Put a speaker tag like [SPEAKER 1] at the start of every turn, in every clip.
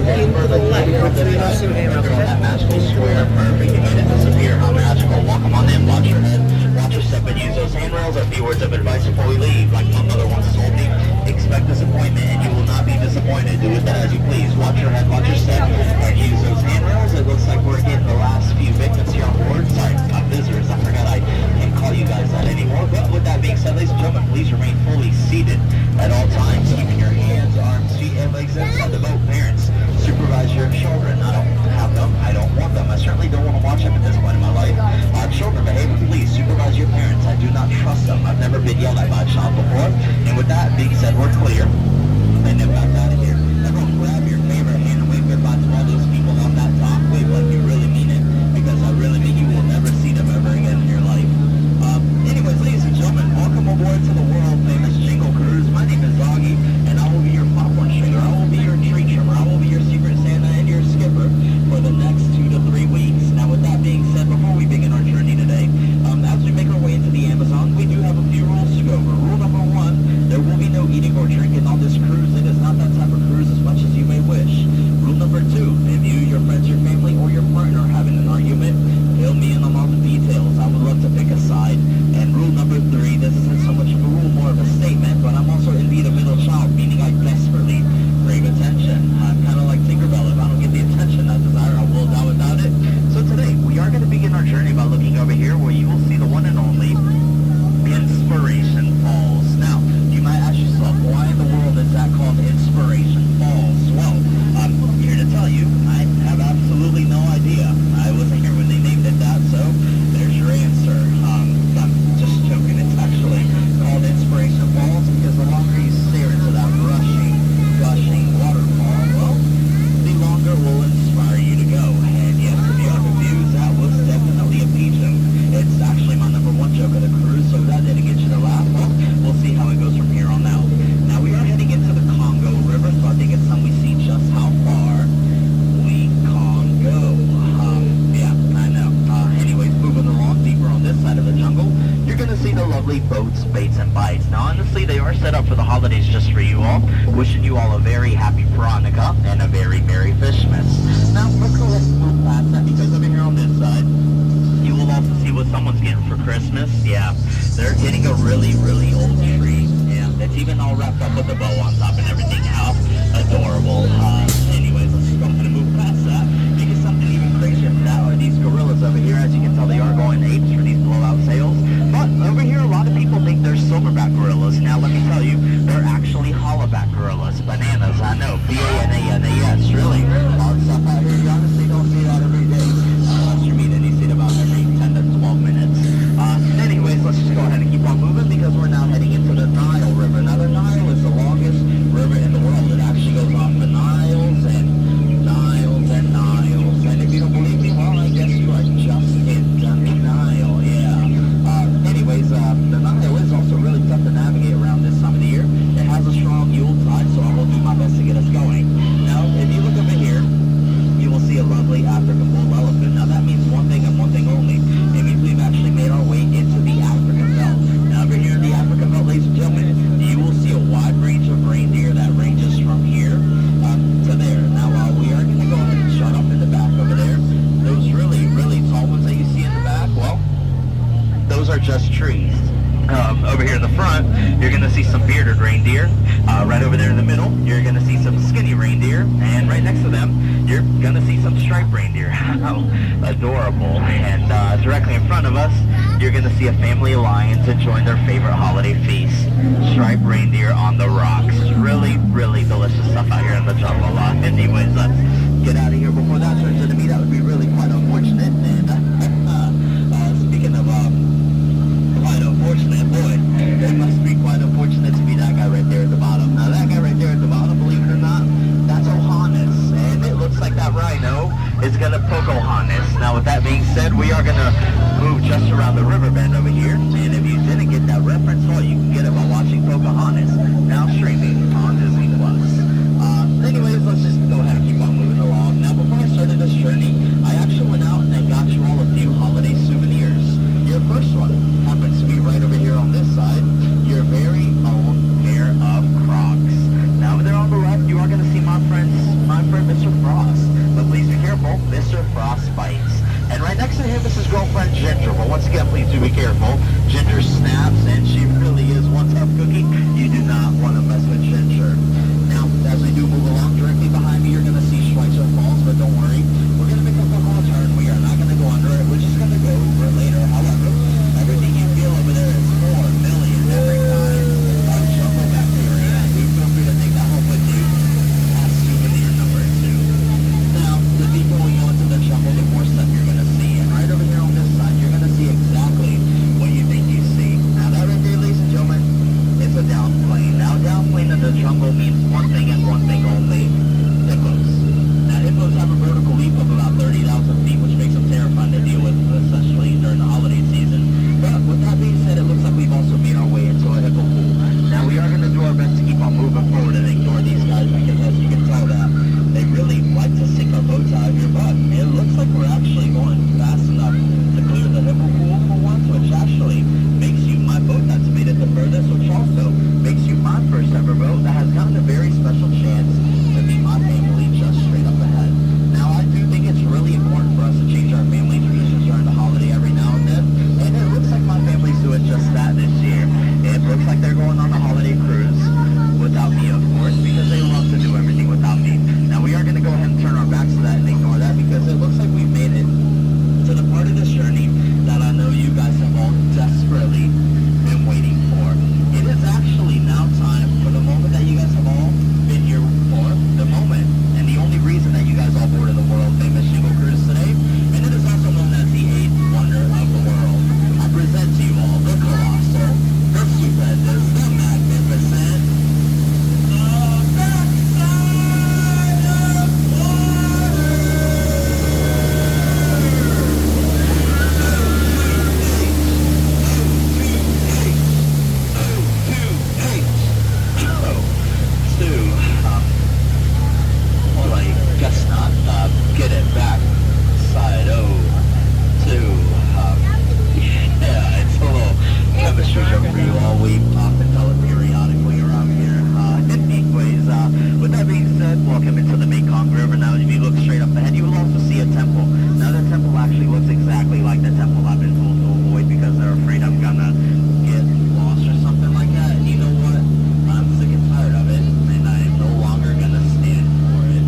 [SPEAKER 1] into the left between us and him, okay?
[SPEAKER 2] That magical square, perfect. You made it disappear. How magical. Welcome on in. Watch your head. Watch your step and use those handrails. A few words of advice before we leave. Like my mother once told me, expect disappointment and you will not be disappointed. Do with that as you please. Watch your head, watch your step, and use those handrails. It looks like we're getting the last few victims here on board. Sorry, visitors. I forgot I can't call you guys that anymore. But with that being said, ladies and gentlemen, please remain fully seated at all times. Keeping your hands, arms, feet, and legs inside the boat. Parents, supervise your children. I don't have them. I don't want them. I certainly don't want to watch them at this point in my life. Children, behavior, please supervise your parents. I do not trust them. I've never been yelled at by a child before. And with that being said, we're clear. And then back out of here. Everyone grab your favorite hand and wave goodbye to all those people on that dock. Wave like you really mean it. Because I really mean you will never see them ever again in your life. Anyways, ladies and gentlemen, welcome aboard to the world famous Jingle Cruise. My name is Doggy, and I will be your popcorn stringer. I will be your tree trimmer. I will be your secret Santa and your skipper for the next 2 to 3 weeks. Now, with that being said, before we begin our journey today, as we make our way into the Amazon, we do have a few rules to go over. Rule number 1, there will be no eating or drinking on this cruise. It is not that type of cruise as much as you may wish. Rule number 2, if you, your friends, your family, or your partner are having an argument, fill me in on all the details. I would love to pick a side. And rule number 3, this isn't so much of a rule, more of a statement, but I'm also indeed a middle child, meaning I desperately crave attention. I'm kind of like Tinkerbell. If I don't get the attention I desire, I will die without it. So today, we are going to begin our journey by looking over here where you will see the one and only Inspiration Falls. Now, you might ask yourself, why in the world is that called Inspiration Falls? Well, I'm here to tell you, I have absolutely no idea. I wasn't here when they named it that, so there's your answer. I'm just joking. It's actually called Inspiration Falls because the longer you stare into that rushing, gushing waterfall, well, the longer will inspire you to go. And yes, if you are confused, that was definitely a pigeon. It's actually my number 1 joke of the cruise, so if that didn't get you to laugh, well, we'll see how it goes from here on out. Now, we are heading into the Congo River, so I think it's time we see just how far we can go. Yeah, I know. Anyways, moving along deeper on this side of the jungle, you're going to see the lovely boats, baits, and bites. Now, honestly, they are set up for the holidays just for you all. Wishing you all a very happy Veronica and a very Merry Fishmas. Now, let's go ahead and move past that because over here on this side, you will also see what someone's getting for Christmas. Yeah, they're getting a really, really old tree. Yeah, it's even all wrapped up with a bow on top and everything. How adorable. Anyways, let's just go ahead and move past that. Because something even crazier than that are these gorillas over here. As you can tell, they are going apes for these blowout sails. But over here, a lot of people think they're silverback gorillas. Now, let me tell you, they're actually hollowback gorillas. Bananas, I know. B-A-N-A-N-A-S, really. All the stuff out here, you honestly don't see that every day. Unless you meet any, see it about every 10 to 12 minutes. Anyways, let's just go ahead and keep on moving because we're now heading into the Nile River. Now, the Nile is the longest river in the world. It actually goes on for Niles and Niles and Niles. And if you don't believe me, well, I guess you are just in denial, yeah. Anyways, the Nile is also really tough to navigate around this time of the year. It has a strong Yule tide, so I will do my best to get us going. Now, if you look over here, you will see a lovely African bull elephant. Now, that means one thing and one thing only. It means we've actually made our way into the African belt. Now, over here in the African belt, ladies and gentlemen, you will see a wide range of reindeer that ranges from here to there. Now, we are going to go ahead and shut off in the back over there. Those really, really tall ones that you see in the back, well, those are just trees. Over here in the front, you're going to see some bearded reindeer. Right over there in the middle, you're going to see some skinny reindeer. And right next to them, you're going to see some striped reindeer. How adorable. And directly in front of us, you're going to see a family of lions enjoying their favorite holiday feast. Striped reindeer on the rocks. Really, really delicious stuff out here in the jungle. Anyways, let's get out of here before that turns into me. That would be really quite unfortunate. And speaking of quite unfortunate, boy, it must be quite unfortunate to be that guy right there at the bottom. Now, that guy right there at the bottom, believe it or not, that's Ohannes. And it looks like that rhino is going to poke Ohannes. Now, with that being said, we are going to move just around the river bend over here. And if you didn't get that reference, well, you can get it by watching Pocahontas, now streaming on Disney+. Anyways, let's just go ahead and keep on moving along. Now, before I started this journey, I actually went out and got you all a few holiday souvenirs. Your first one happens to be right over here on this side, your very own pair of Crocs. Now, over there on the left, you are going to see my friend Mr. careful. Once again, please do be careful. Ginger snaps, and she really is one tough cookie. You do not want to mess with Ginger. Now, as we do move along, directly behind me, you're going to see Schweitzer Falls, but don't worry. We're going to make a quick little turn. We are not going to go under it. We're just going to go over it later. However, everything you feel over there is 4 million every kind of jungle bacteria. We feel free to take that home with you. That's souvenir number 2. Now, the deeper we go into the jungle, the more stuff you're going to see. And right over here on this side, you're going to see exactly what you think you see. Now, that right there, ladies and gentlemen, it's a downplane. Now, downplane in the jungle means one thing and one thing only: hippos. Now, hippos have a vertical leap of about 30,000 feet, which makes them terrifying to deal with, especially during the holiday season. But with that being said, it looks like we've also made our way into a hippo pool. Now, we are going to do our best to keep on moving forward and ignore these guys, because as you can tell that they really like to sink our boats out of here. But it looks like we're actually going fast enough to clear the hippo pool for once, which actually makes you my boat that's made it the furthest, which also makes you my first ever boat that has gotten a very special chance to meet my family just straight up ahead. Now, I do think it's really important for us to change our family traditions during the holiday every now and then, and it looks like my family's doing just that this year. It looks like they're going on a holiday cruise without me, of course, because they love to do everything without me. Now, we are going to go ahead and turn our backs to that and ignore that, because it looks like we've made it to the part of this journey that I know you guys have all desperately been waiting for. It is actually now time for the moment that you guys have all been here for, the moment, and the only reason that you guys all boarded the world-famous Jingle Cruise today, and it is also known as the 8th wonder of the world. I present to you all the colossal, the stupendous, the magnificent, the backside of water! Well, I guess not. Get it back. Side O. Yeah, it's a little chemistry joke for you all. We often tell it periodically around here. Anyways, with that being said, welcome into the Mekong River. Now, if you look straight up ahead, you will also see a temple. Now, the temple actually looks exactly like the temple I've been told to avoid, because they're afraid I'm gonna get lost or something like that. And you know what? I'm sick and tired of it, and I am no longer gonna stand for it.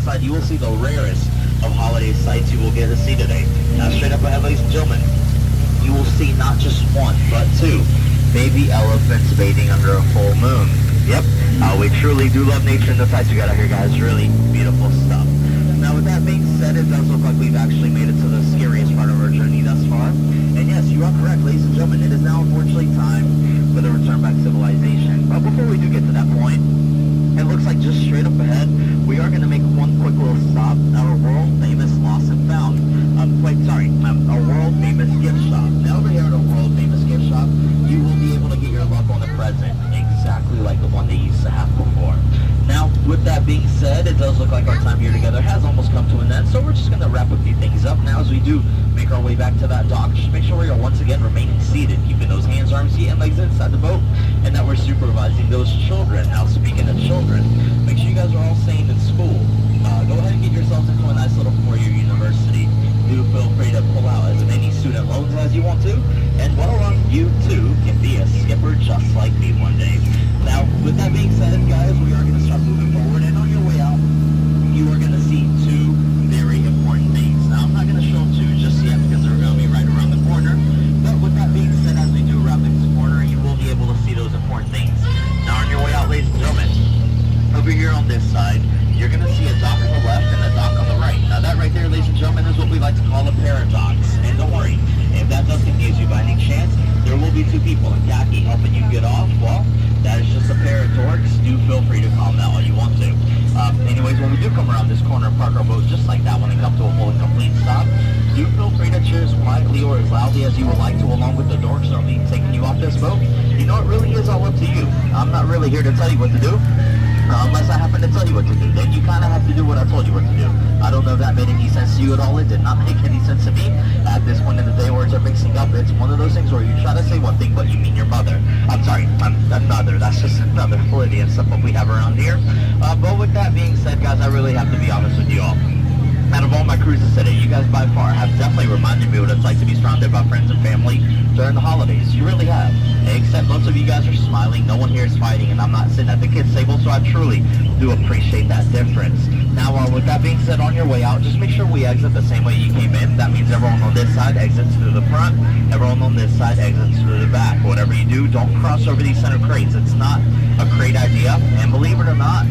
[SPEAKER 2] Side, you will see the rarest of holiday sights you will get to see today. Now, straight up ahead, ladies and gentlemen, you will see not just one, but 2 baby elephants bathing under a full moon. Yep, we truly do love nature, and the sights we got out here, guys, really beautiful stuff. Now, with that being said, it does look like we've actually made it to the scariest part of our journey thus far. And yes, you are correct, ladies and gentlemen, it is now unfortunately time for the return back to civilization. But before we do get to that point, it looks like just straight up ahead, we are going to make one quick little stop at our world-famous Lost and Found. A world-famous gift shop. Now, over here at a world-famous gift shop, you will be able to get your loved one a present exactly like the one they used to have before. Now, with that being said, it does look like our time here together has almost come to an end, so we're just going to wrap a few things up now as we do make our way back to that dock. Just make sure we are once again remaining seated, keeping those hands, arms, feet, and legs inside the boat, and that we're supervising those children. Now, speaking of children, make sure you guys are all sane in school. Go ahead and get yourselves into a nice little four-year university. Do feel free to pull out as many student loans as you want to, and well, you too can be a skipper just like me one day. Now, with that being said, guys, we are going to start moving forward, and on your way out, you are going to see two very important things. Now, I'm not going to show them to you just yet because they're going to be right around the corner, but with that being said, as we do around this corner, you will be able to see those important things. Now, on your way out, ladies and gentlemen, over here on this side, you're going to see a dock on the left and a dock on the right. Now, that right there, ladies and gentlemen, is what we like to call a paradox. And don't worry, if that does confuse you by any chance, there will be two people in khaki helping you get off. Well, that is just a pair of dorks. Do feel free to call them that all you want to. Anyways, when we do come around this corner and park our boat just like that when it comes to a full and complete stop, do feel free to cheer as quietly or as loudly as you would like to along with the dorks that will be taking you off this boat. You know, it really is all up to you. I'm not really here to tell you what to do. Unless I happen to tell you what to do, then you kind of have to do what I told you what to do. I don't know if that made any sense to you at all. It did not make any sense to me. At this point in the day, words are mixing up. It's one of those things where you try to say one thing, but you mean your mother. I'm sorry, another. That's just another Floridian stuff that we have around here. But with that being said, guys, I really have to be honest with you all. Out of all my cruises today, you guys by far have definitely reminded me what it's like to be surrounded by friends and family during the holidays. You really have. Except most of you guys are smiling, no one here is fighting, and I'm not sitting at the kids' table, so I truly do appreciate that difference. Now, with that being said, on your way out, just make sure we exit the same way you came in. That means everyone on this side exits through the front, everyone on this side exits through the back. Whatever you do, don't cross over these center crates. It's not a great idea, and believe it or not,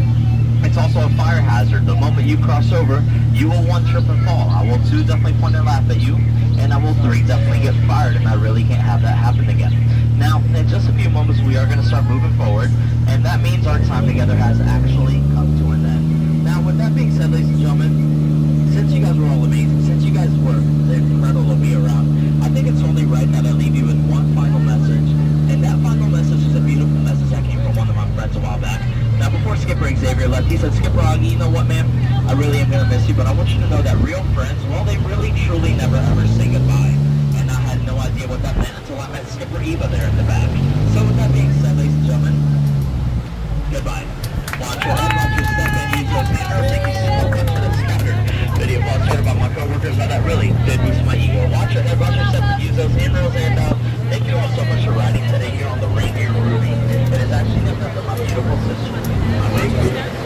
[SPEAKER 2] it's also a fire hazard. The moment you cross over, you will 1 trip and fall. I will 2 definitely point and laugh at you, and I will 3 definitely get fired, and I really can't have that happen again. Now, in just a few moments, we are going to start moving forward, and that means our time together has actually come to an end. Now, with that being said, ladies and gentlemen, since you guys were all amazing, since you guys were incredible to be around, I think it's only right that I leave you with one final message, and that final message is a beautiful message that came from one of my friends a while back. Now, before Skipper Xavier left, he said, Skipper Augie, you know what, man? I really am going to miss you, but I want you to know that real friends, well, they really, truly never ever say goodbye. And I had no idea what that meant until I met Skipper Eva there in the back. So with that being said, ladies and gentlemen, goodbye. Watch your head, watch your step, and use those manners. Thank you so much for the scattered video blog shared about my coworkers. Now, that really did boost my ego. Watch your head, watch your step, and use those handrails. And thank you all so much for riding today here on the Reindeer Ruby. It is actually the my beautiful sister, my big